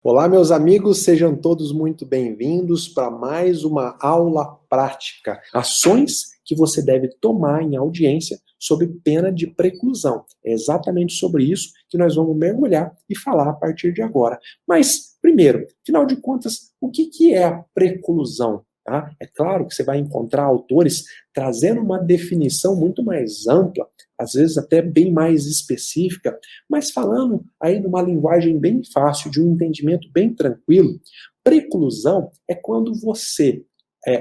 Olá, meus amigos, sejam todos muito bem-vindos para mais uma aula prática. Ações que você deve tomar em audiência sob pena de preclusão. É exatamente sobre isso que nós vamos mergulhar e falar a partir de agora. Mas, primeiro, afinal de contas, o que é a preclusão? Tá? É claro que você vai encontrar autores trazendo uma definição muito mais ampla, às vezes até bem mais específica, mas falando aí numa linguagem bem fácil, de um entendimento bem tranquilo, preclusão é quando você,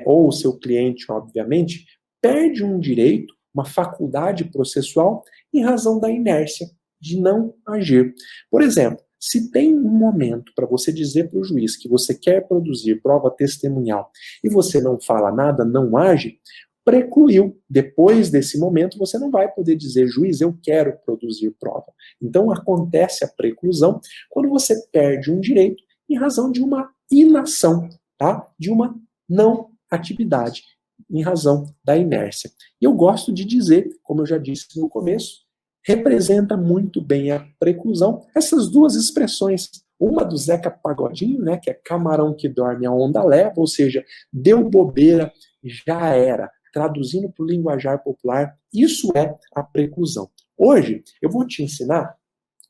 ou o seu cliente, obviamente, perde um direito, uma faculdade processual, em razão da inércia de não agir. Por exemplo, se tem um momento para você dizer para o juiz que você quer produzir prova testemunhal e você não fala nada, não age, precluiu. Depois desse momento, você não vai poder dizer, juiz, eu quero produzir prova. Então, acontece a preclusão quando você perde um direito em razão de uma inação, tá? De uma não atividade, em razão da inércia. E eu gosto de dizer, como eu já disse no começo, representa muito bem a preclusão essas duas expressões. Uma do Zeca Pagodinho, né, que é camarão que dorme a onda leva, ou seja, deu bobeira, já era. Traduzindo para o linguajar popular, isso é a preclusão. Hoje, eu vou te ensinar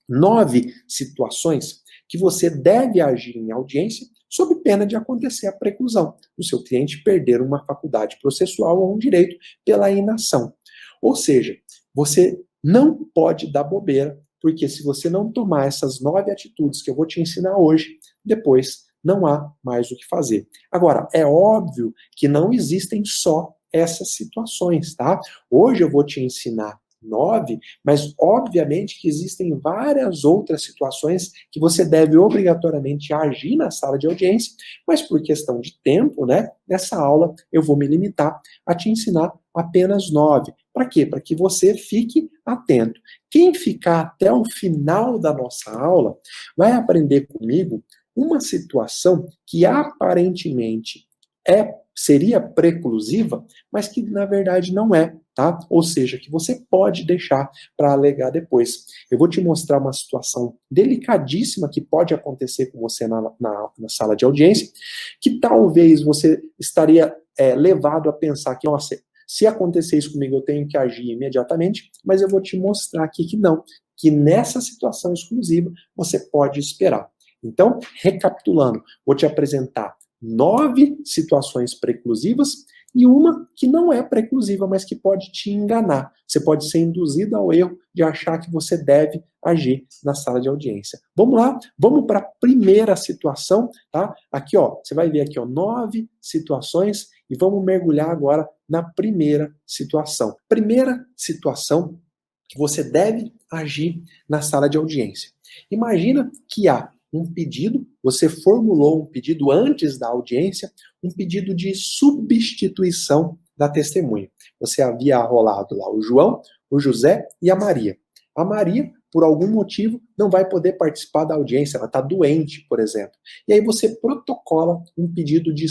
9 situações que você deve agir em audiência sob pena de acontecer a preclusão, o seu cliente perder uma faculdade processual ou um direito pela inação. Ou seja, você não pode dar bobeira, porque se você não tomar essas 9 atitudes que eu vou te ensinar hoje, depois não há mais o que fazer. Agora, é óbvio que não existem só essas situações, tá? Hoje eu vou te ensinar 9, mas obviamente que existem várias outras situações que você deve obrigatoriamente agir na sala de audiência, mas por questão de tempo, né, nessa aula eu vou me limitar a te ensinar apenas 9. Para quê? Para que você fique atento. Quem ficar até o final da nossa aula vai aprender comigo uma situação que aparentemente seria preclusiva, mas que na verdade não é, tá? Ou seja, que você pode deixar para alegar depois. Eu vou te mostrar uma situação delicadíssima que pode acontecer com você na sala de audiência, que talvez você estaria levado a pensar que, nossa, se acontecer isso comigo, eu tenho que agir imediatamente, mas eu vou te mostrar aqui que não, que nessa situação exclusiva você pode esperar. Então, recapitulando, vou te apresentar 9 situações preclusivas e uma que não é preclusiva, mas que pode te enganar. Você pode ser induzido ao erro de achar que você deve agir na sala de audiência. Vamos lá? Vamos para a primeira situação, tá? Aqui, ó, você vai ver aqui, ó, 9 situações e vamos mergulhar agora na primeira situação. Primeira situação que você deve agir na sala de audiência. Imagina que há um pedido, você formulou um pedido antes da audiência, um pedido de substituição da testemunha. Você havia arrolado lá o João, o José e a Maria. A Maria, por algum motivo, não vai poder participar da audiência, ela está doente, por exemplo. E aí você protocola um pedido de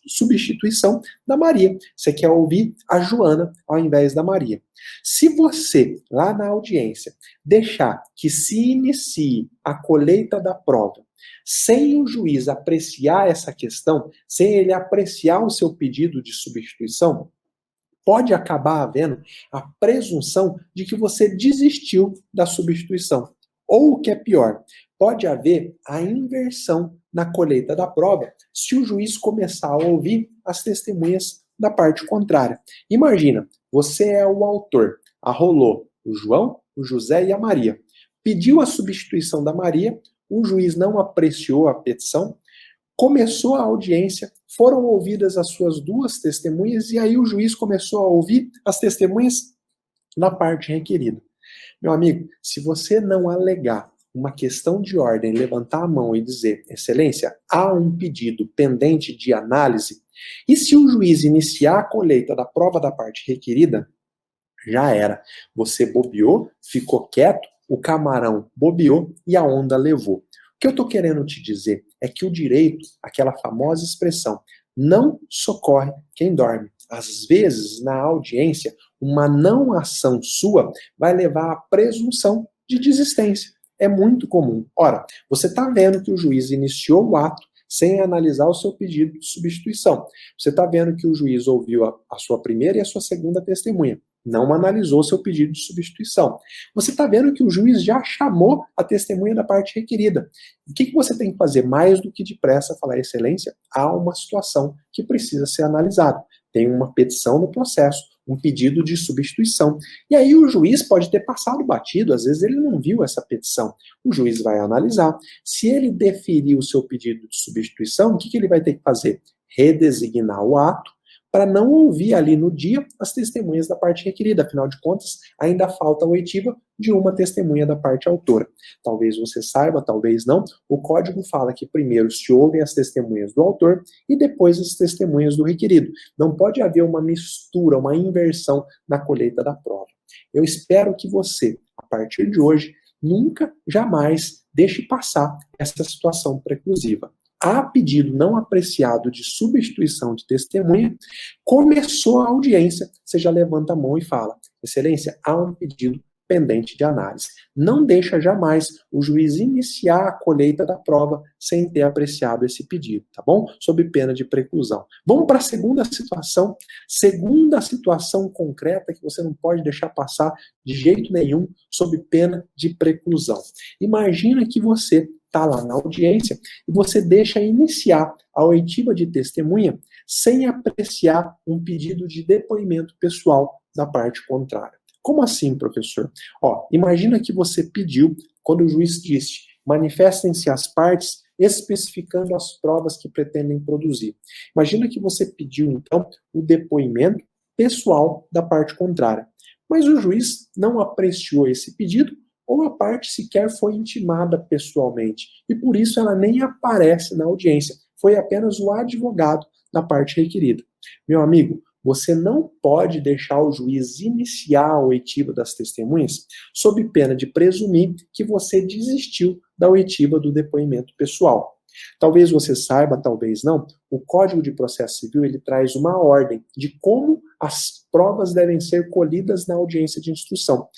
substituição da Maria. Você quer ouvir a Joana ao invés da Maria. Se você, lá na audiência, deixar que se inicie a colheita da prova, sem o juiz apreciar essa questão, sem ele apreciar o seu pedido de substituição, pode acabar havendo a presunção de que você desistiu da substituição. Ou o que é pior, pode haver a inversão na colheita da prova se o juiz começar a ouvir as testemunhas da parte contrária. Imagina, você é o autor, arrolou o João, o José e a Maria. Pediu a substituição da Maria, o juiz não apreciou a petição, começou a audiência, foram ouvidas as suas duas testemunhas e aí o juiz começou a ouvir as testemunhas na parte requerida. Meu amigo, se você não alegar uma questão de ordem, levantar a mão e dizer, excelência, há um pedido pendente de análise, e se o juiz iniciar a colheita da prova da parte requerida, já era. Você bobeou, ficou quieto, o camarão bobeou e a onda levou. O que eu estou querendo te dizer é que o direito, aquela famosa expressão, não socorre quem dorme. Às vezes, na audiência, uma não ação sua vai levar à presunção de desistência. é muito comum. Ora, você está vendo que o juiz iniciou o ato sem analisar o seu pedido de substituição. Você está vendo que o juiz ouviu a sua primeira e a sua segunda testemunha, não analisou o seu pedido de substituição. Você está vendo que o juiz já chamou a testemunha da parte requerida. O que você tem que fazer? Mais do que depressa falar, excelência, há uma situação que precisa ser analisada. Tem uma petição no processo, um pedido de substituição. E aí o juiz pode ter passado batido, às vezes ele não viu essa petição. O juiz vai analisar. Se ele deferir o seu pedido de substituição, o que ele vai ter que fazer? Redesignar o ato, para não ouvir ali no dia as testemunhas da parte requerida. Afinal de contas, ainda falta a oitiva de uma testemunha da parte autora. Talvez você saiba, talvez não, o código fala que primeiro se ouvem as testemunhas do autor e depois as testemunhas do requerido. Não pode haver uma mistura, uma inversão na colheita da prova. Eu espero que você, a partir de hoje, nunca, jamais deixe passar essa situação preclusiva. A pedido não apreciado de substituição de testemunha, começou a audiência, você já levanta a mão e fala, excelência, há um pedido pendente de análise. Não deixa jamais o juiz iniciar a colheita da prova sem ter apreciado esse pedido, tá bom? Sob pena de preclusão. Vamos para a segunda situação concreta que você não pode deixar passar de jeito nenhum sob pena de preclusão. Imagina que você está lá na audiência e você deixa iniciar a oitiva de testemunha sem apreciar um pedido de depoimento pessoal da parte contrária. Como assim, professor? Imagina que você pediu, quando o juiz disse, manifestem-se as partes especificando as provas que pretendem produzir. Imagina que você pediu, então, o depoimento pessoal da parte contrária. Mas o juiz não apreciou esse pedido ou a parte sequer foi intimada pessoalmente, e por isso ela nem aparece na audiência, foi apenas o advogado da parte requerida. Meu amigo, você não pode deixar o juiz iniciar a oitiva das testemunhas sob pena de presumir que você desistiu da oitiva do depoimento pessoal. Talvez você saiba, talvez não, o Código de Processo Civil ele traz uma ordem de como as provas devem ser colhidas na audiência de instrução.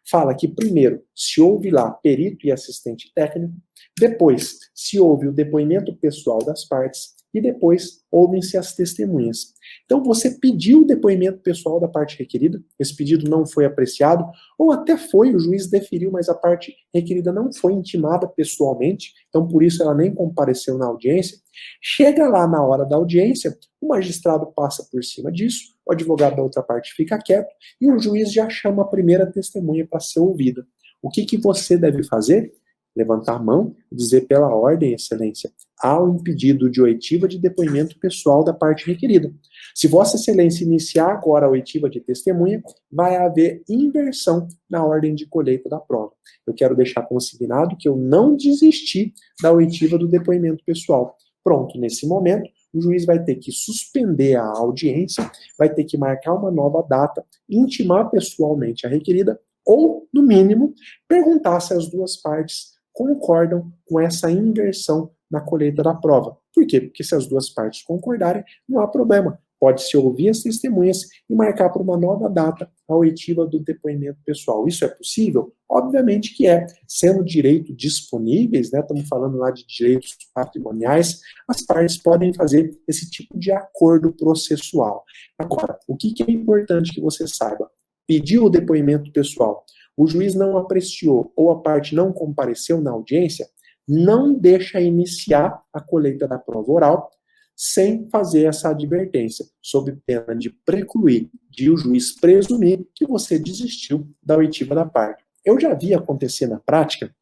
Fala que primeiro se ouve lá perito e assistente técnico, depois se ouve o depoimento pessoal das partes e depois ouvem-se as testemunhas. Então você pediu o depoimento pessoal da parte requerida, esse pedido não foi apreciado, ou até foi, o juiz deferiu, mas a parte requerida não foi intimada pessoalmente, então por isso ela nem compareceu na audiência. Chega lá na hora da audiência, o magistrado passa por cima disso, o advogado da outra parte fica quieto e o juiz já chama a primeira testemunha para ser ouvida. O que você deve fazer? Levantar a mão e dizer pela ordem, excelência, há um pedido de oitiva de depoimento pessoal da parte requerida. Se Vossa Excelência iniciar agora a oitiva de testemunha, vai haver inversão na ordem de colheita da prova. Eu quero deixar consignado que eu não desisti da oitiva do depoimento pessoal. Pronto, nesse momento, o juiz vai ter que suspender a audiência, vai ter que marcar uma nova data, intimar pessoalmente a requerida, ou, no mínimo, perguntar se as duas partes concordam com essa inversão na colheita da prova. Por quê? Porque se as duas partes concordarem, não há problema. Pode-se ouvir as testemunhas e marcar para uma nova data a oitiva do depoimento pessoal. Isso é possível? Obviamente que é. Sendo direitos disponíveis, estamos falando lá de direitos patrimoniais, as partes podem fazer esse tipo de acordo processual. Agora, o que é importante que você saiba? Pediu o depoimento pessoal, o juiz não apreciou ou a parte não compareceu na audiência, não deixa iniciar a colheita da prova oral sem fazer essa advertência, sob pena de precluir, de o juiz presumir que você desistiu da oitiva da parte. Eu já vi acontecer na prática,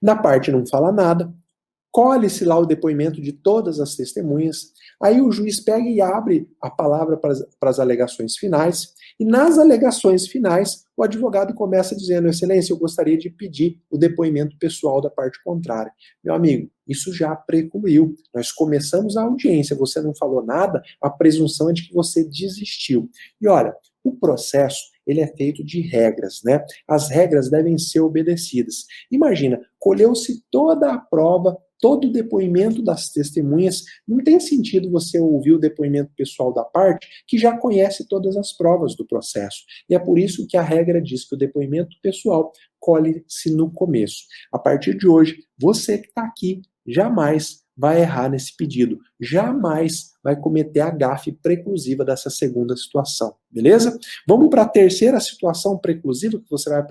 na parte não fala nada, colhe-se lá o depoimento de todas as testemunhas, aí o juiz pega e abre a palavra para as alegações finais, e nas alegações finais, o advogado começa dizendo, excelência, eu gostaria de pedir o depoimento pessoal da parte contrária. Meu amigo, isso já precluiu. Nós começamos a audiência, você não falou nada, a presunção é de que você desistiu. E olha, o processo, ele é feito de regras, né? As regras devem ser obedecidas. Imagina, colheu-se toda a prova, todo o depoimento das testemunhas, não tem sentido você ouvir o depoimento pessoal da parte que já conhece todas as provas do processo. E é por isso que a regra diz que o depoimento pessoal colhe-se no começo. A partir de hoje, você que está aqui jamais vai errar nesse pedido, jamais vai cometer a gafe preclusiva dessa segunda situação, beleza? Vamos para a terceira situação preclusiva que você vai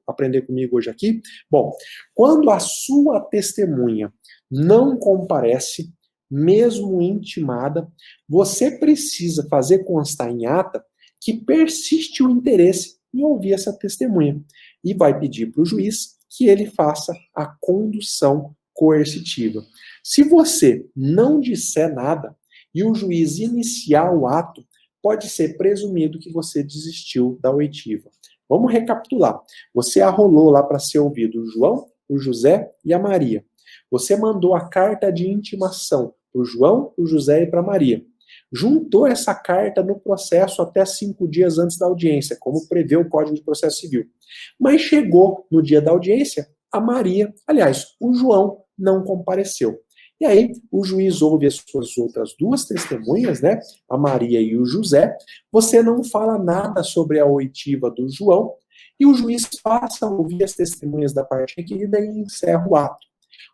aprender comigo hoje aqui. Bom, quando a sua testemunha não comparece, mesmo intimada, você precisa fazer constar em ata que persiste o interesse em ouvir essa testemunha e vai pedir para o juiz que ele faça a condução coercitiva. Se você não disser nada e o juiz iniciar o ato, pode ser presumido que você desistiu da oitiva. Vamos recapitular. Você arrolou lá para ser ouvido o João, o José e a Maria. Você mandou a carta de intimação para o João, o José e para a Maria. Juntou essa carta no processo até 5 dias antes da audiência, como prevê o Código de Processo Civil. Mas chegou no dia da audiência, a Maria, aliás, o João não compareceu. E aí, o juiz ouve as suas outras duas testemunhas, né? A Maria e o José. Você não fala nada sobre a oitiva do João, e o juiz passa a ouvir as testemunhas da parte requerida e encerra o ato.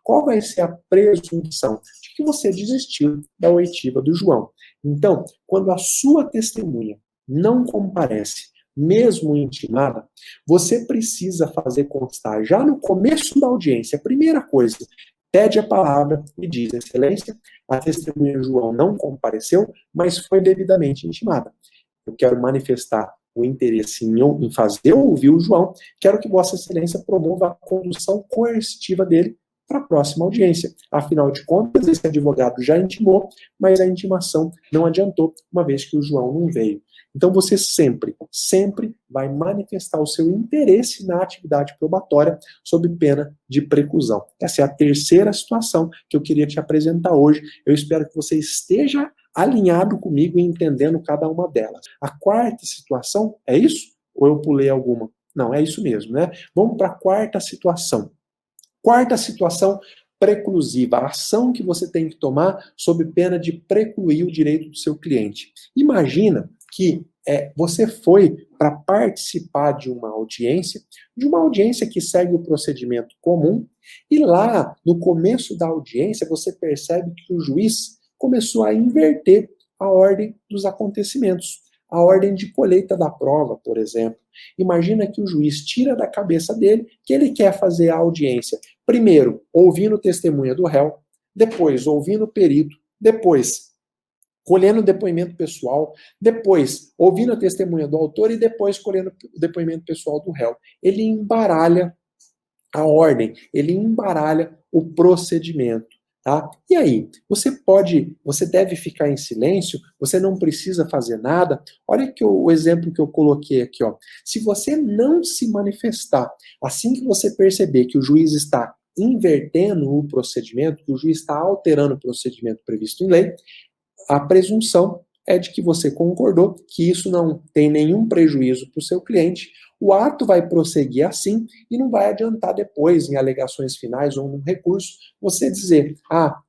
Qual vai ser a presunção de que você desistiu da oitiva do João? Então, quando a sua testemunha não comparece, mesmo intimada, você precisa fazer constar já no começo da audiência, a primeira coisa, pede a palavra e diz: Excelência, a testemunha João não compareceu, mas foi devidamente intimada. Eu quero manifestar o interesse em fazer ouvir o João, quero que Vossa Excelência promova a condução coercitiva dele para a próxima audiência. Afinal de contas, esse advogado já intimou, mas a intimação não adiantou, uma vez que o João não veio. Então você sempre vai manifestar o seu interesse na atividade probatória sob pena de preclusão. Essa é a terceira situação que eu queria te apresentar hoje. Eu espero que você esteja alinhado comigo e entendendo cada uma delas. A quarta situação, é isso? Ou eu pulei alguma? Não, é isso mesmo, né? Vamos para a quarta situação. Quarta situação, preclusiva, a ação que você tem que tomar sob pena de precluir o direito do seu cliente. Imagina que você foi para participar de uma audiência que segue o procedimento comum, e lá, no começo da audiência, você percebe que o juiz começou a inverter a ordem dos acontecimentos, a ordem de colheita da prova, por exemplo. Imagina que o juiz tira da cabeça dele que ele quer fazer a audiência, primeiro, ouvindo testemunha do réu, depois, ouvindo o perito, depois, colhendo o depoimento pessoal, depois, ouvindo a testemunha do autor e depois, colhendo o depoimento pessoal do réu. Ele embaralha a ordem, ele embaralha o procedimento. Tá? E aí, você deve ficar em silêncio, você não precisa fazer nada. Olha que o exemplo que eu coloquei aqui, ó. Se você não se manifestar, assim que você perceber que o juiz está invertendo o procedimento, que o juiz está alterando o procedimento previsto em lei, a presunção é de que você concordou, que isso não tem nenhum prejuízo para o seu cliente, o ato vai prosseguir assim e não vai adiantar depois, em alegações finais ou num recurso, você dizer: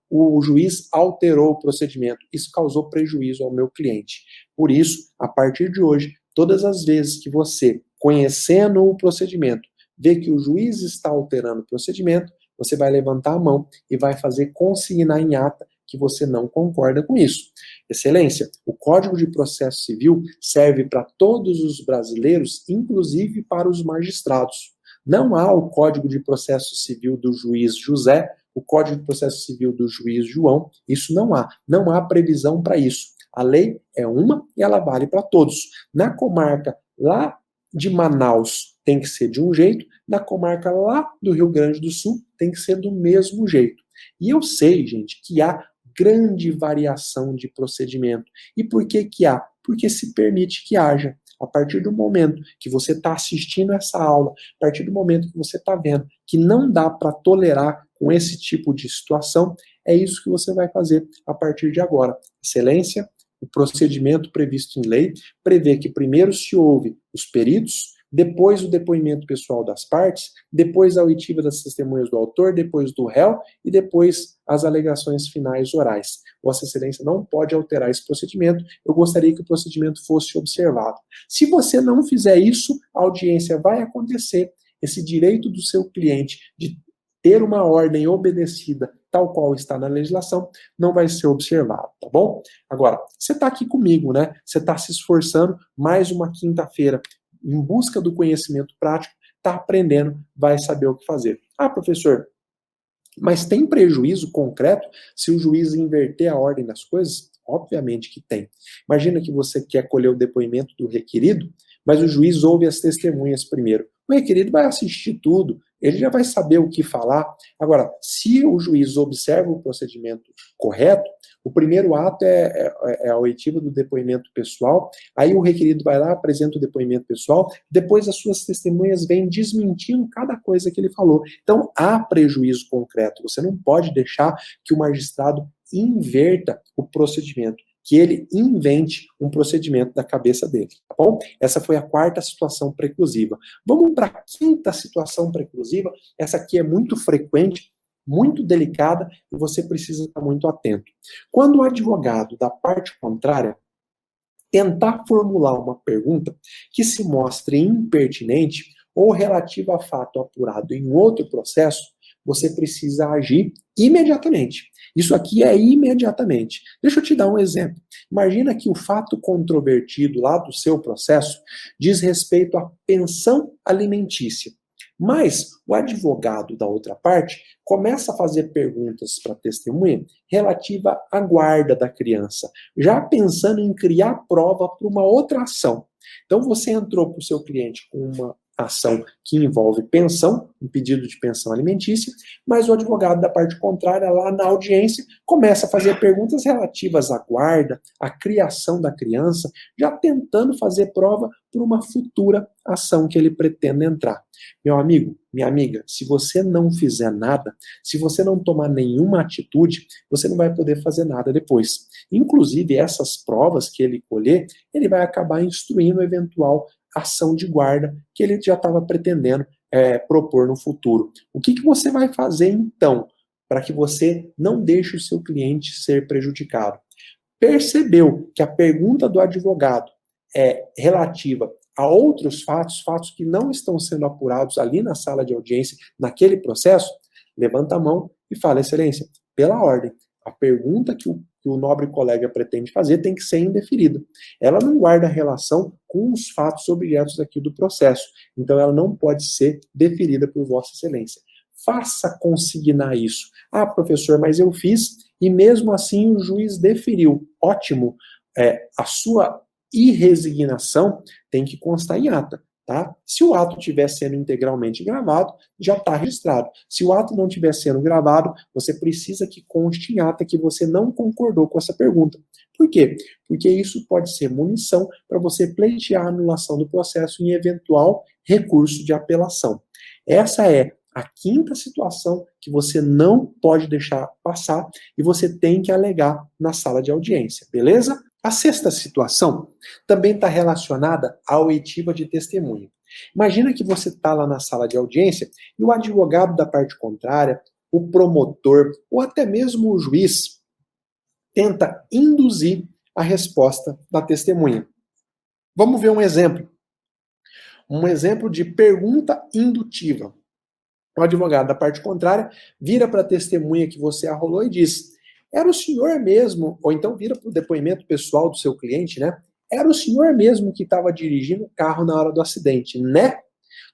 o juiz alterou o procedimento, isso causou prejuízo ao meu cliente. Por isso, a partir de hoje, todas as vezes que você, conhecendo o procedimento, vê que o juiz está alterando o procedimento, você vai levantar a mão e vai fazer consignar em ata que você não concorda com isso. Excelência, o Código de Processo Civil serve para todos os brasileiros, inclusive para os magistrados. Não há o Código de Processo Civil do juiz José, o Código de Processo Civil do juiz João, isso não há. Não há previsão para isso. A lei é uma e ela vale para todos. Na comarca lá de Manaus tem que ser de um jeito, na comarca lá do Rio Grande do Sul tem que ser do mesmo jeito. E eu sei, gente, que há grande variação de procedimento. E por que que há? Porque se permite que haja. A partir do momento que você está assistindo essa aula, a partir do momento que você está vendo que não dá para tolerar com esse tipo de situação, é isso que você vai fazer a partir de agora. Excelência, O procedimento previsto em lei prevê que primeiro se ouve os peritos, depois o depoimento pessoal das partes, depois a oitiva das testemunhas do autor, depois do réu e depois as alegações finais orais. Vossa Excelência não pode alterar esse procedimento, eu gostaria que o procedimento fosse observado. Se você não fizer isso, a audiência vai acontecer, esse direito do seu cliente de ter uma ordem obedecida tal qual está na legislação, não vai ser observado, tá bom? Agora, você está aqui comigo, né? Você está se esforçando mais uma quinta-feira em busca do conhecimento prático, está aprendendo, vai saber o que fazer. Ah, professor, mas tem prejuízo concreto se o juiz inverter a ordem das coisas? Obviamente que tem. Imagina que você quer colher o depoimento do requerido, mas o juiz ouve as testemunhas primeiro. O requerido vai assistir tudo, ele já vai saber o que falar. Agora, se o juiz observa o procedimento correto, o primeiro ato é a oitiva do depoimento pessoal, aí o requerido vai lá, apresenta o depoimento pessoal, depois as suas testemunhas vêm desmentindo cada coisa que ele falou. Então, há prejuízo concreto. Você não pode deixar que o magistrado inverta o procedimento, que ele invente um procedimento da cabeça dele, tá bom? Essa foi a quarta situação preclusiva. Vamos para a quinta situação preclusiva. Essa aqui é muito frequente, muito delicada e você precisa estar muito atento. Quando o advogado da parte contrária tentar formular uma pergunta que se mostre impertinente ou relativa a fato apurado em outro processo, você precisa agir imediatamente. Isso aqui é imediatamente. Deixa eu te dar um exemplo. Imagina que o fato controvertido lá do seu processo diz respeito à pensão alimentícia. Mas o advogado da outra parte começa a fazer perguntas para a testemunha relativa à guarda da criança, já pensando em criar prova para uma outra ação. Então você entrou para o seu cliente com uma ação que envolve pensão, um pedido de pensão alimentícia, mas o advogado da parte contrária, lá na audiência, começa a fazer perguntas relativas à guarda, à criação da criança, já tentando fazer prova por uma futura ação que ele pretende entrar. Meu amigo, minha amiga, se você não fizer nada, se você não tomar nenhuma atitude, você não vai poder fazer nada depois. Inclusive, essas provas que ele colher, ele vai acabar instruindo eventual ação de guarda que ele já estava pretendendo propor no futuro. O que você vai fazer, então, para que você não deixe o seu cliente ser prejudicado? Percebeu que a pergunta do advogado é relativa a outros fatos, fatos que não estão sendo apurados ali na sala de audiência, naquele processo? Levanta a mão e fala, excelência, pela ordem, a pergunta que o nobre colega pretende fazer tem que ser indeferida. Ela não guarda relação com os fatos objetos aqui do processo, então ela não pode ser deferida por Vossa Excelência. Faça consignar isso. Ah, professor, mas eu fiz e mesmo assim o juiz deferiu. Ótimo. A sua irresignação tem que constar em ata. Tá? Se o ato estiver sendo integralmente gravado, já está registrado. Se o ato não estiver sendo gravado, você precisa que conste em ata que você não concordou com essa pergunta. Por quê? Porque isso pode ser munição para você pleitear a anulação do processo em eventual recurso de apelação. Essa é a quinta situação que você não pode deixar passar e você tem que alegar na sala de audiência, beleza? A sexta situação também está relacionada à oitiva de testemunha. Imagina que você está lá na sala de audiência e o advogado da parte contrária, o promotor ou até mesmo o juiz tenta induzir a resposta da testemunha. Vamos ver um exemplo. Um exemplo de pergunta indutiva. O advogado da parte contrária vira para a testemunha que você arrolou e diz: era o senhor mesmo, ou então vira para o depoimento pessoal do seu cliente, né? Era o senhor mesmo que estava dirigindo o carro na hora do acidente, né?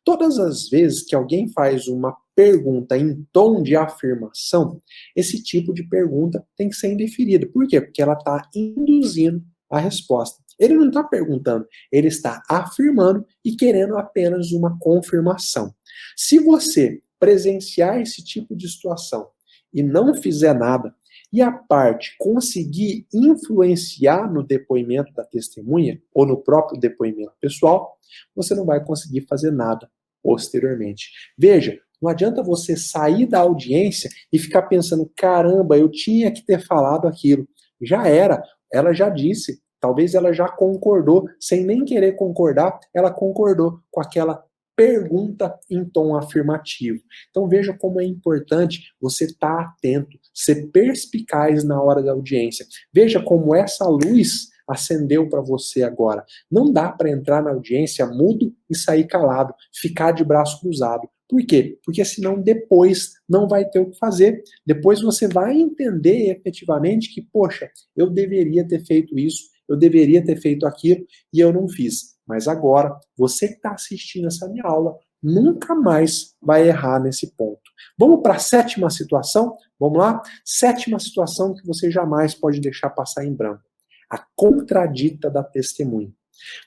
Todas as vezes que alguém faz uma pergunta em tom de afirmação, esse tipo de pergunta tem que ser indeferida. Por quê? Porque ela está induzindo a resposta. Ele não está perguntando, ele está afirmando e querendo apenas uma confirmação. Se você presenciar esse tipo de situação e não fizer nada, e a parte conseguir influenciar no depoimento da testemunha, ou no próprio depoimento pessoal, você não vai conseguir fazer nada posteriormente. Veja, não adianta você sair da audiência e ficar pensando, caramba, eu tinha que ter falado aquilo. Já era. ela já disse, talvez ela já concordou, sem nem querer concordar, ela concordou com aquela pergunta em tom afirmativo. Então veja como é importante você estar atento, ser perspicaz na hora da audiência. Veja como essa luz acendeu para você agora. Não dá para entrar na audiência mudo e sair calado, ficar de braço cruzado. Por quê? Porque senão depois não vai ter o que fazer. Depois você vai entender efetivamente que, poxa, eu deveria ter feito isso, eu deveria ter feito aquilo e eu não fiz. Mas agora, você que está assistindo essa minha aula, nunca mais vai errar nesse ponto. Vamos para a sétima situação? Vamos lá? Sétima situação que você jamais pode deixar passar em branco. A contradita da testemunha.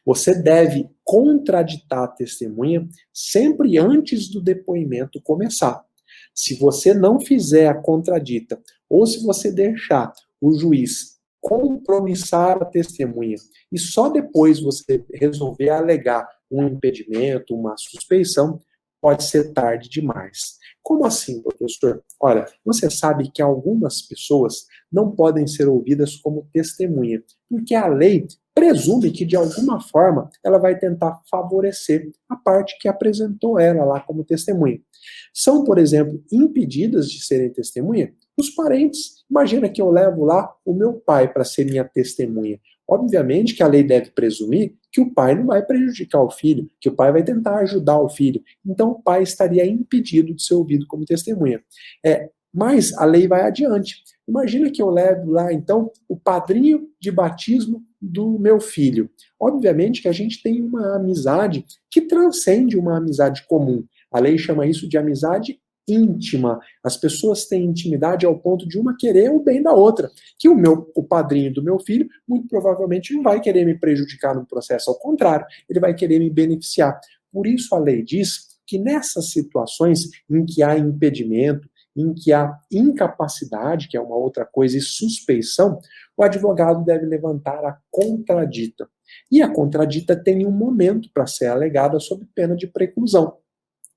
Você deve contraditar a testemunha sempre antes do depoimento começar. Se você não fizer a contradita, ou se você deixar o juiz compromissar a testemunha e só depois você resolver alegar um impedimento, uma suspeição, pode ser tarde demais. Como assim, professor? Olha, você sabe que algumas pessoas não podem ser ouvidas como testemunha, porque a lei presume que, de alguma forma, ela vai tentar favorecer a parte que apresentou ela lá como testemunha. São, por exemplo, impedidas de serem testemunha os parentes. Imagina que eu levo lá o meu pai para ser minha testemunha. Obviamente que a lei deve presumir que o pai não vai prejudicar o filho, que o pai vai tentar ajudar o filho. Então o pai estaria impedido de ser ouvido como testemunha. Mas a lei vai adiante. Imagina que eu levo lá, então, o padrinho de batismo do meu filho. Obviamente que a gente tem uma amizade que transcende uma amizade comum. A lei chama isso de amizade íntima. As pessoas têm intimidade ao ponto de uma querer o bem da outra. Que o padrinho do meu filho, muito provavelmente, não vai querer me prejudicar no processo. Ao contrário, ele vai querer me beneficiar. Por isso a lei diz que nessas situações em que há impedimento, em que há incapacidade, que é uma outra coisa, e suspeição, o advogado deve levantar a contradita. E a contradita tem um momento para ser alegada sob pena de preclusão.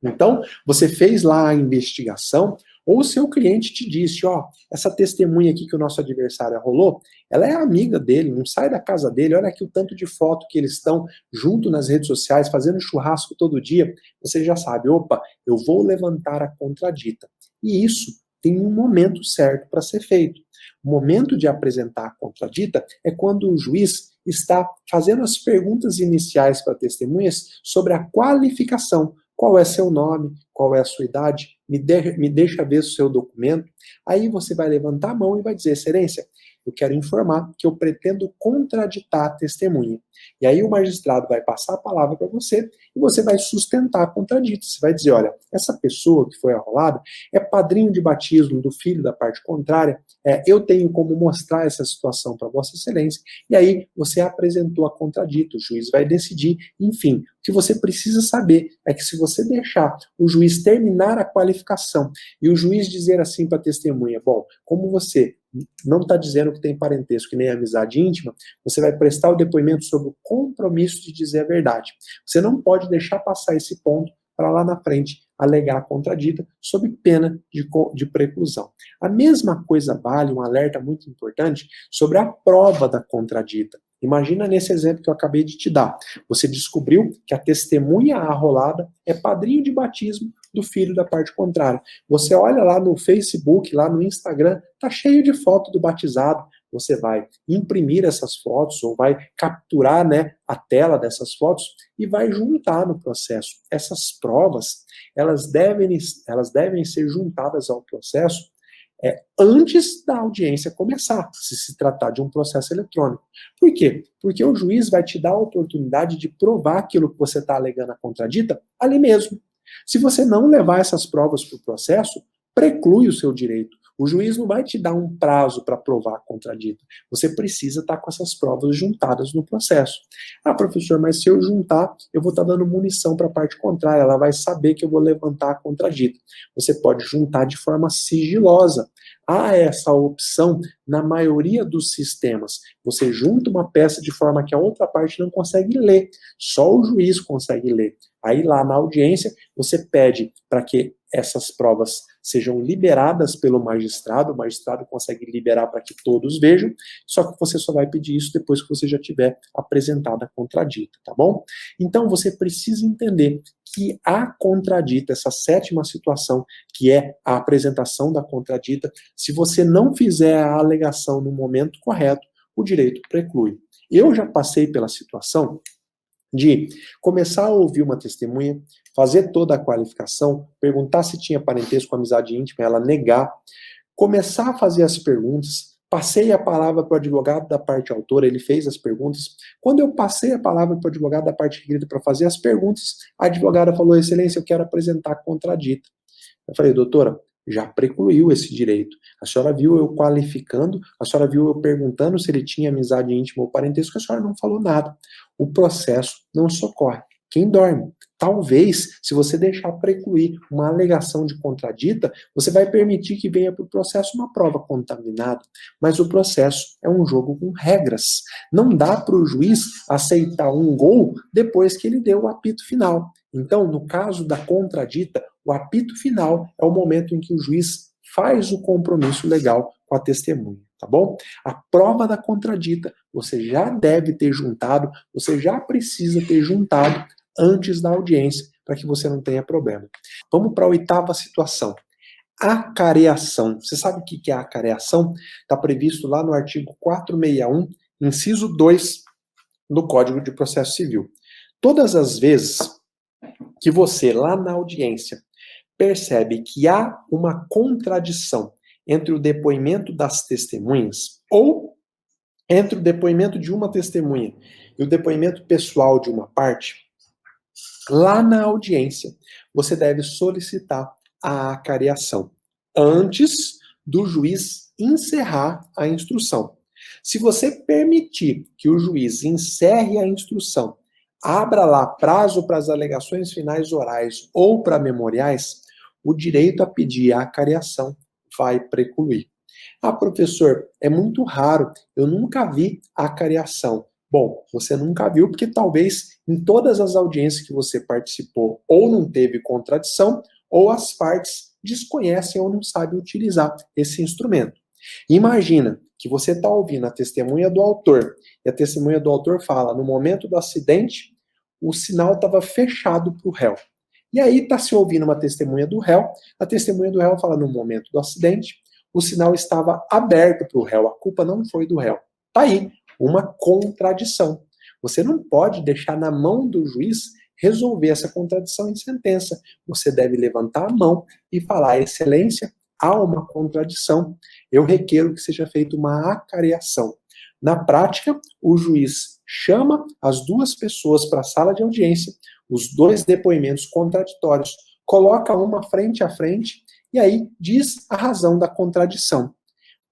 Então, você fez lá a investigação, ou o seu cliente te disse, ó, essa testemunha aqui que o nosso adversário arrolou, ela é amiga dele, não sai da casa dele, olha aqui o tanto de foto que eles estão junto nas redes sociais, fazendo churrasco todo dia. Você já sabe, opa, eu vou levantar a contradita. E isso tem um momento certo para ser feito. O momento de apresentar a contradita é quando o juiz está fazendo as perguntas iniciais para testemunhas sobre a qualificação. Qual é seu nome? Qual é a sua idade? Me deixa ver o seu documento. Aí você vai levantar a mão e vai dizer, excelência, eu quero informar que eu pretendo contraditar a testemunha. E aí o magistrado vai passar a palavra para você e você vai sustentar a contradita. Você vai dizer, olha, essa pessoa que foi arrolada é padrinho de batismo do filho da parte contrária, eu tenho como mostrar essa situação para Vossa Excelência, e aí você apresentou a contradita, o juiz vai decidir, enfim. O que você precisa saber é que se você deixar o juiz terminar a qualificação e o juiz dizer assim para a testemunha, bom, como você não está dizendo que tem parentesco, que nem amizade íntima, você vai prestar o depoimento sobre o compromisso de dizer a verdade. Você não pode deixar passar esse ponto para lá na frente alegar a contradita sob pena de preclusão. A mesma coisa vale, um alerta muito importante, sobre a prova da contradita. Imagina nesse exemplo que eu acabei de te dar. Você descobriu que a testemunha arrolada é padrinho de batismo do filho da parte contrária. Você olha lá no Facebook, lá no Instagram, tá cheio de foto do batizado. Você vai imprimir essas fotos ou vai capturar, a tela dessas fotos e vai juntar no processo. Essas provas, elas devem ser juntadas ao processo antes da audiência começar, se tratar de um processo eletrônico. Por quê? Porque o juiz vai te dar a oportunidade de provar aquilo que você está alegando a contradita ali mesmo. Se você não levar essas provas para o processo, preclui o seu direito. O juiz não vai te dar um prazo para provar a contradita. Você precisa estar com essas provas juntadas no processo. Ah, professor, mas se eu juntar, eu vou estar dando munição para a parte contrária. Ela vai saber que eu vou levantar a contradita. Você pode juntar de forma sigilosa. Há essa opção na maioria dos sistemas. Você junta uma peça de forma que a outra parte não consegue ler. Só o juiz consegue ler. Aí lá na audiência, você pede para que essas provas sejam liberadas pelo magistrado, o magistrado consegue liberar para que todos vejam, só que você só vai pedir isso depois que você já tiver apresentado a contradita, tá bom? Então você precisa entender que a contradita, essa sétima situação, que é a apresentação da contradita, se você não fizer a alegação no momento correto, o direito preclui. Eu já passei pela situação de começar a ouvir uma testemunha, fazer toda a qualificação, perguntar se tinha parentesco com amizade íntima, ela negar, começar a fazer as perguntas, passei a palavra para o advogado da parte autora, ele fez as perguntas. Quando eu passei a palavra para o advogado da parte requerida para fazer as perguntas, a advogada falou, excelência, eu quero apresentar a contradita. Eu falei, doutora, já precluiu esse direito. A senhora viu eu qualificando, a senhora viu eu perguntando se ele tinha amizade íntima ou parentesco, a senhora não falou nada. O processo não socorre. Quem dorme? Talvez, se você deixar precluir uma alegação de contradita, você vai permitir que venha para o processo uma prova contaminada. Mas o processo é um jogo com regras. Não dá para o juiz aceitar um gol depois que ele deu o apito final. Então, no caso da contradita, o apito final é o momento em que o juiz faz o compromisso legal com a testemunha, tá bom? A prova da contradita você já deve ter juntado, você já precisa ter juntado antes da audiência, para que você não tenha problema. Vamos para a oitava situação. Acareação. Você sabe o que é acareação? Está previsto lá no artigo 461, inciso 2 do Código de Processo Civil. Todas as vezes que você, lá na audiência, percebe que há uma contradição entre o depoimento das testemunhas ou entre o depoimento de uma testemunha e o depoimento pessoal de uma parte, lá na audiência, você deve solicitar a acareação antes do juiz encerrar a instrução. Se você permitir que o juiz encerre a instrução, abra lá prazo para as alegações finais orais ou para memoriais, o direito a pedir a acareação vai precluir. Ah, professor, é muito raro, eu nunca vi a acareação. Bom, você nunca viu porque talvez em todas as audiências que você participou ou não teve contradição ou as partes desconhecem ou não sabem utilizar esse instrumento. Imagina que você está ouvindo a testemunha do autor e a testemunha do autor fala, no momento do acidente, o sinal estava fechado para o réu. E aí está se ouvindo uma testemunha do réu, a testemunha do réu fala, no momento do acidente, o sinal estava aberto para o réu, a culpa não foi do réu. Está aí uma contradição. Você não pode deixar na mão do juiz resolver essa contradição em sentença. Você deve levantar a mão e falar, excelência, há uma contradição, eu requero que seja feita uma acareação. Na prática, o juiz chama as duas pessoas para a sala de audiência, os dois depoimentos contraditórios, coloca uma frente a frente e aí diz a razão da contradição.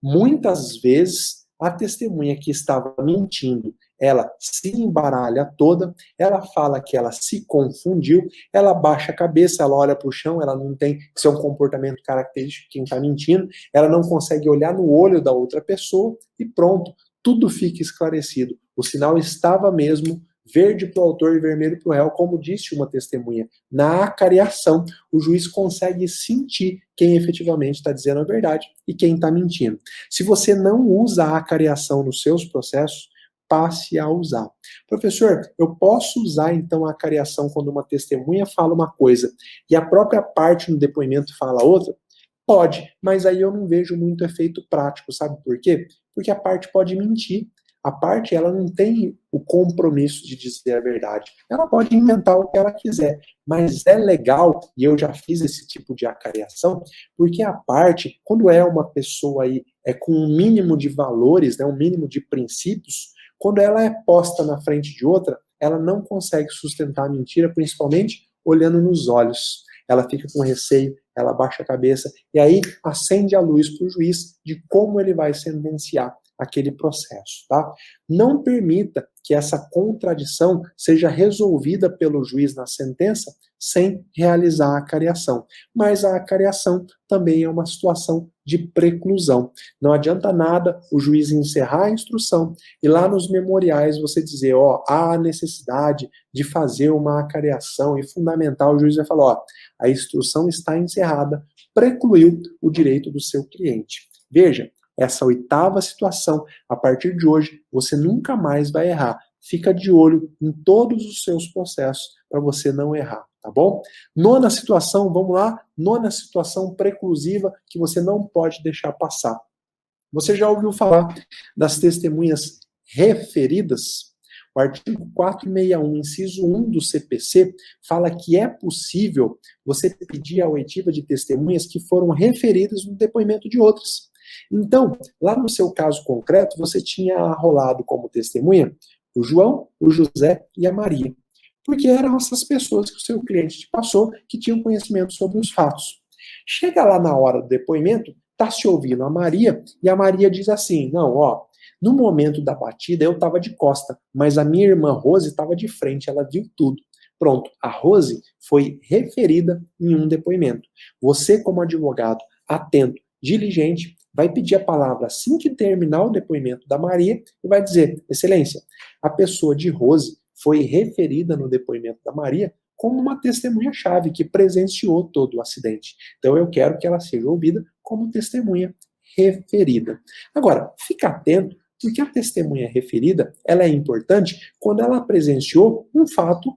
Muitas vezes, a testemunha que estava mentindo, ela se embaralha toda, ela fala que ela se confundiu, ela baixa a cabeça, ela olha para o chão, ela não tem, isso é um comportamento característico de quem está mentindo, ela não consegue olhar no olho da outra pessoa e pronto, tudo fica esclarecido. O sinal estava mesmo verde para o autor e vermelho para o réu, como disse uma testemunha. Na acareação, o juiz consegue sentir quem efetivamente está dizendo a verdade e quem está mentindo. Se você não usa a acareação nos seus processos, passe a usar. Professor, eu posso usar então a acareação quando uma testemunha fala uma coisa e a própria parte no depoimento fala outra? Pode, mas aí eu não vejo muito efeito prático, sabe por quê? Porque a parte pode mentir. A parte, ela não tem o compromisso de dizer a verdade. Ela pode inventar o que ela quiser, mas é legal, e eu já fiz esse tipo de acareação, porque a parte, quando é uma pessoa aí com um mínimo de valores, né, um mínimo de princípios, quando ela é posta na frente de outra, ela não consegue sustentar a mentira, principalmente olhando nos olhos. Ela fica com receio, ela baixa a cabeça, e aí acende a luz para o juiz de como ele vai sentenciar aquele processo, tá? Não permita que essa contradição seja resolvida pelo juiz na sentença sem realizar a acareação. Mas a acareação também é uma situação de preclusão. Não adianta nada o juiz encerrar a instrução e lá nos memoriais você dizer, ó, há necessidade de fazer uma acareação e fundamental, o juiz vai falar, ó, a instrução está encerrada, precluiu o direito do seu cliente. Veja, essa oitava situação, a partir de hoje, você nunca mais vai errar. Fica de olho em todos os seus processos para você não errar, tá bom? Nona situação, vamos lá? Nona situação preclusiva que você não pode deixar passar. Você já ouviu falar das testemunhas referidas? O artigo 461, inciso 1 do CPC, fala que é possível você pedir a oitiva de testemunhas que foram referidas no depoimento de outras. Então, lá no seu caso concreto, você tinha rolado como testemunha o João, o José e a Maria. Porque eram essas pessoas que o seu cliente te passou que tinham conhecimento sobre os fatos. Chega lá na hora do depoimento, está se ouvindo a Maria, e a Maria diz assim, não, ó, no momento da batida eu estava de costa, mas a minha irmã Rose estava de frente, ela viu tudo. Pronto, a Rose foi referida em um depoimento. Você, como advogado, atento, diligente, vai pedir a palavra assim que terminar o depoimento da Maria e vai dizer, excelência, a pessoa de Rose foi referida no depoimento da Maria como uma testemunha-chave que presenciou todo o acidente. Então eu quero que ela seja ouvida como testemunha referida. Agora, fica atento, porque a testemunha referida ela é importante quando ela presenciou um fato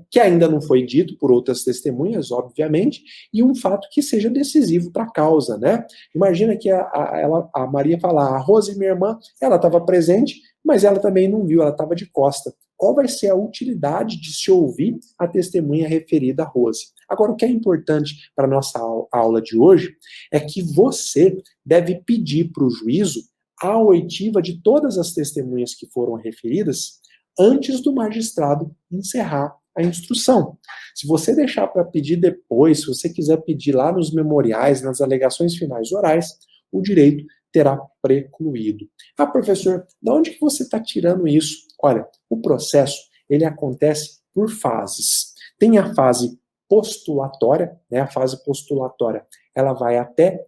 que ainda não foi dito por outras testemunhas, obviamente, e um fato que seja decisivo para a causa, né? Imagina que a Maria falar, a Rose, minha irmã, ela estava presente, mas ela também não viu, ela estava de costa. Qual vai ser a utilidade de se ouvir a testemunha referida a Rose? Agora, o que é importante para a nossa aula de hoje é que você deve pedir para o juízo a oitiva de todas as testemunhas que foram referidas antes do magistrado encerrar a instrução. Se você deixar para pedir depois, se você quiser pedir lá nos memoriais, nas alegações finais orais, o direito terá precluído. Ah, professor, de onde que você está tirando isso? Olha, o processo, ele acontece por fases. Tem a fase postulatória, né? A fase postulatória, ela vai até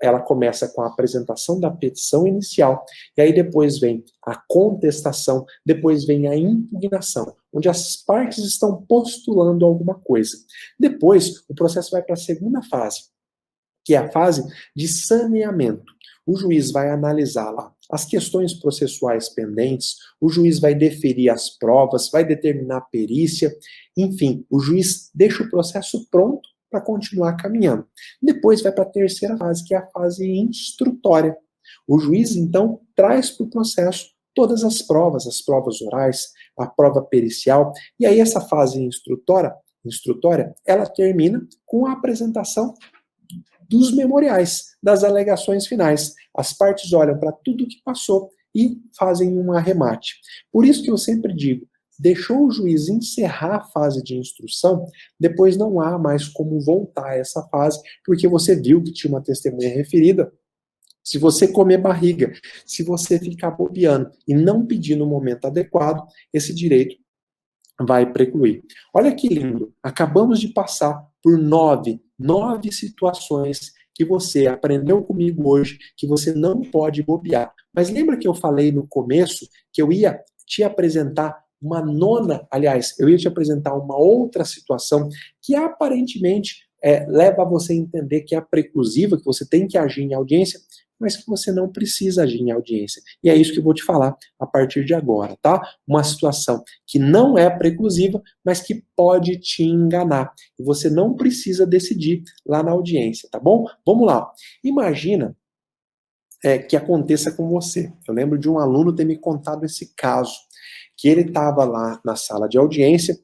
ela começa com a apresentação da petição inicial, e aí depois vem a contestação, depois vem a impugnação, onde as partes estão postulando alguma coisa. Depois, o processo vai para a segunda fase, que é a fase de saneamento. O juiz vai analisar lá as questões processuais pendentes, o juiz vai deferir as provas, vai determinar a perícia, enfim, o juiz deixa o processo pronto para continuar caminhando. Depois vai para a terceira fase, que é a fase instrutória. O juiz, então, traz para o processo todas as provas orais, a prova pericial, e aí essa fase instrutória, ela termina com a apresentação dos memoriais, das alegações finais. As partes olham para tudo que passou e fazem um arremate. Por isso que eu sempre digo, deixou o juiz encerrar a fase de instrução, depois não há mais como voltar a essa fase, porque você viu que tinha uma testemunha referida. Se você comer barriga, se você ficar bobeando e não pedir no momento adequado, esse direito vai precluir. Olha que lindo, acabamos de passar por nove situações que você aprendeu comigo hoje, que você não pode bobear. Mas lembra que eu falei no começo que eu ia te apresentar uma nona, aliás, eu ia te apresentar uma outra situação que aparentemente leva você a entender que é a preclusiva, que você tem que agir em audiência, mas que você não precisa agir em audiência. E é isso que eu vou te falar a partir de agora, tá? Uma situação que não é preclusiva, mas que pode te enganar. E você não precisa decidir lá na audiência, tá bom? Vamos lá. Imagina que aconteça com você. Eu lembro de um aluno ter me contado esse caso, que ele estava lá na sala de audiência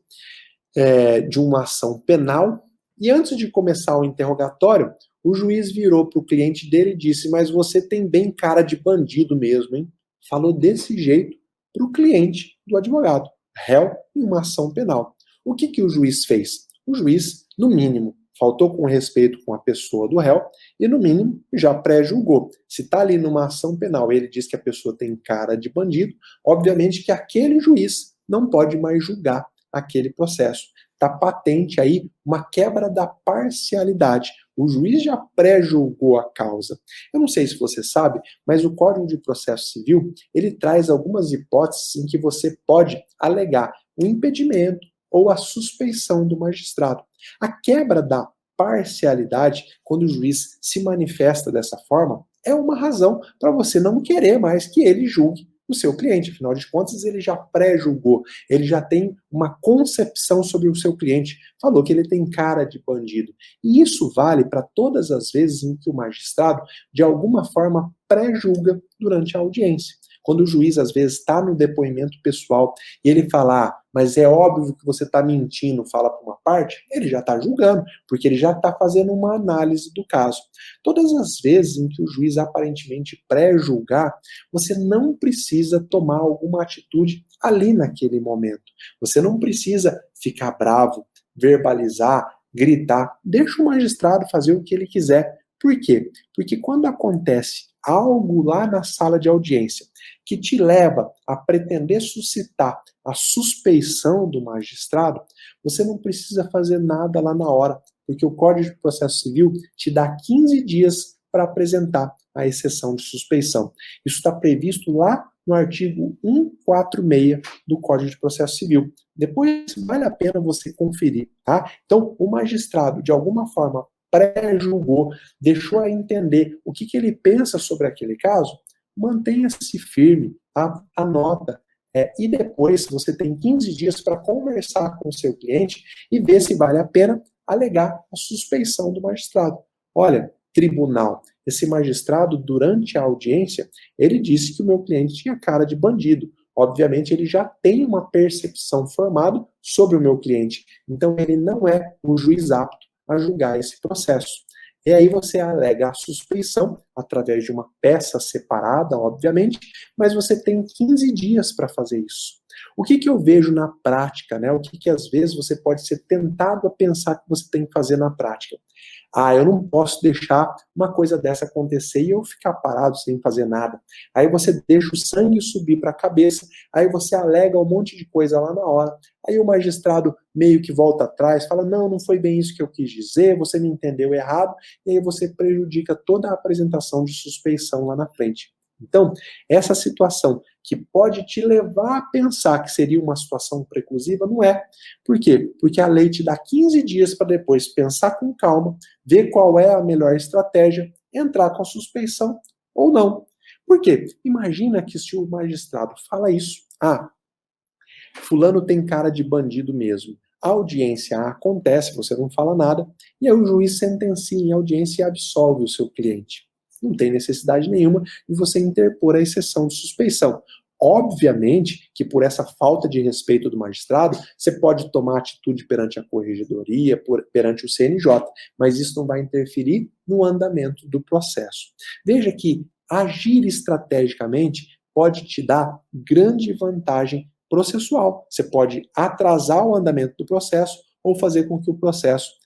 de uma ação penal, e antes de começar o interrogatório, o juiz virou para o cliente dele e disse, mas você tem bem cara de bandido mesmo, hein? Falou desse jeito para o cliente do advogado, réu em uma ação penal. O que o juiz fez? O juiz, no mínimo, faltou com respeito com a pessoa do réu e, no mínimo, já pré-julgou. Se está ali numa ação penal e ele diz que a pessoa tem cara de bandido, obviamente que aquele juiz não pode mais julgar aquele processo. Está patente aí uma quebra da parcialidade. O juiz já pré-julgou a causa. Eu não sei se você sabe, mas o Código de Processo Civil, ele traz algumas hipóteses em que você pode alegar o impedimento ou a suspeição do magistrado. A quebra da parcialidade, quando o juiz se manifesta dessa forma, é uma razão para você não querer mais que ele julgue o seu cliente. Afinal de contas, ele já pré-julgou, ele já tem uma concepção sobre o seu cliente, falou que ele tem cara de bandido. E isso vale para todas as vezes em que o magistrado, de alguma forma, pré-julga durante a audiência. Quando o juiz, às vezes, está no depoimento pessoal e ele fala, mas é óbvio que você está mentindo, fala para uma parte, ele já está julgando, porque ele já está fazendo uma análise do caso. Todas as vezes em que o juiz aparentemente pré-julgar, você não precisa tomar alguma atitude ali naquele momento. Você não precisa ficar bravo, verbalizar, gritar. Deixa o magistrado fazer o que ele quiser. Por quê? Porque quando acontece algo lá na sala de audiência que te leva a pretender suscitar a suspeição do magistrado, você não precisa fazer nada lá na hora, porque o Código de Processo Civil te dá 15 dias para apresentar a exceção de suspeição. Isso está previsto lá no artigo 146 do Código de Processo Civil. Depois vale a pena você conferir, tá? Então, o magistrado, de alguma forma, pré-julgou, deixou a entender o que ele pensa sobre aquele caso, mantenha-se firme, tá? Anota. E depois você tem 15 dias para conversar com o seu cliente e ver se vale a pena alegar a suspeição do magistrado. Olha, tribunal, esse magistrado, durante a audiência, ele disse que o meu cliente tinha cara de bandido. Obviamente, ele já tem uma percepção formada sobre o meu cliente. Então, ele não é um juiz apto a julgar esse processo. E aí você alega a suspeição através de uma peça separada, obviamente, mas você tem 15 dias para fazer isso. O que eu vejo na prática, né? O que às vezes você pode ser tentado a pensar que você tem que fazer na prática? Eu não posso deixar uma coisa dessa acontecer e eu ficar parado sem fazer nada. Aí você deixa o sangue subir para a cabeça, aí você alega um monte de coisa lá na hora. Aí o magistrado meio que volta atrás, fala, não foi bem isso que eu quis dizer, você me entendeu errado, e aí você prejudica toda a apresentação de suspeição lá na frente. Então, essa situação que pode te levar a pensar que seria uma situação preclusiva, não é. Por quê? Porque a lei te dá 15 dias para depois pensar com calma, ver qual é a melhor estratégia, entrar com a suspeição ou não. Por quê? Imagina que se o magistrado fala isso, fulano tem cara de bandido mesmo. A audiência acontece, você não fala nada, e aí o juiz sentencia em audiência e absolve o seu cliente. Não tem necessidade nenhuma de você interpor a exceção de suspeição. Obviamente que por essa falta de respeito do magistrado, você pode tomar atitude perante a corregedoria, perante o CNJ, mas isso não vai interferir no andamento do processo. Veja que agir estrategicamente pode te dar grande vantagem processual. Você pode atrasar o andamento do processo ou fazer com que o processo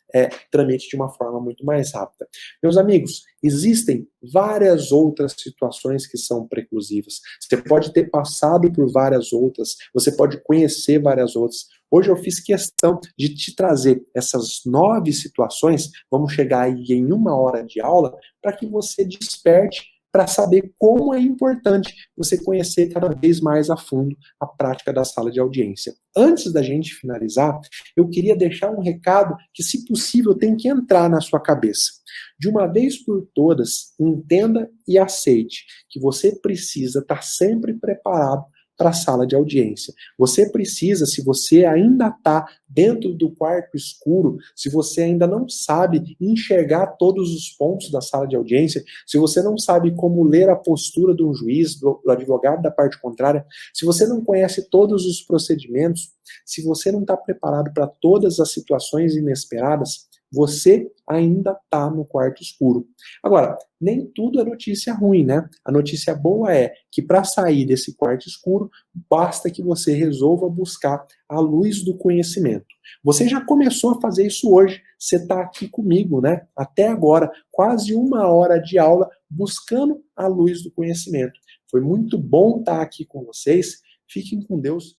tramite de uma forma muito mais rápida. Meus amigos, existem várias outras situações que são preclusivas. Você pode ter passado por várias outras, você pode conhecer várias outras. Hoje eu fiz questão de te trazer essas 9 situações, vamos chegar aí em 1 hora de aula, para que você desperte para saber como é importante você conhecer cada vez mais a fundo a prática da sala de audiência. Antes da gente finalizar, eu queria deixar um recado que, se possível, tem que entrar na sua cabeça. De uma vez por todas, entenda e aceite que você precisa estar sempre preparado para a sala de audiência. Você precisa, se você ainda está dentro do quarto escuro, se você ainda não sabe enxergar todos os pontos da sala de audiência, se você não sabe como ler a postura de um juiz, do advogado da parte contrária, se você não conhece todos os procedimentos, se você não está preparado para todas as situações inesperadas, você ainda está no quarto escuro. Agora, nem tudo é notícia ruim, né? A notícia boa é que para sair desse quarto escuro, basta que você resolva buscar a luz do conhecimento. Você já começou a fazer isso hoje, você está aqui comigo, né? Até agora, quase 1 hora de aula buscando a luz do conhecimento. Foi muito bom estar aqui com vocês. Fiquem com Deus.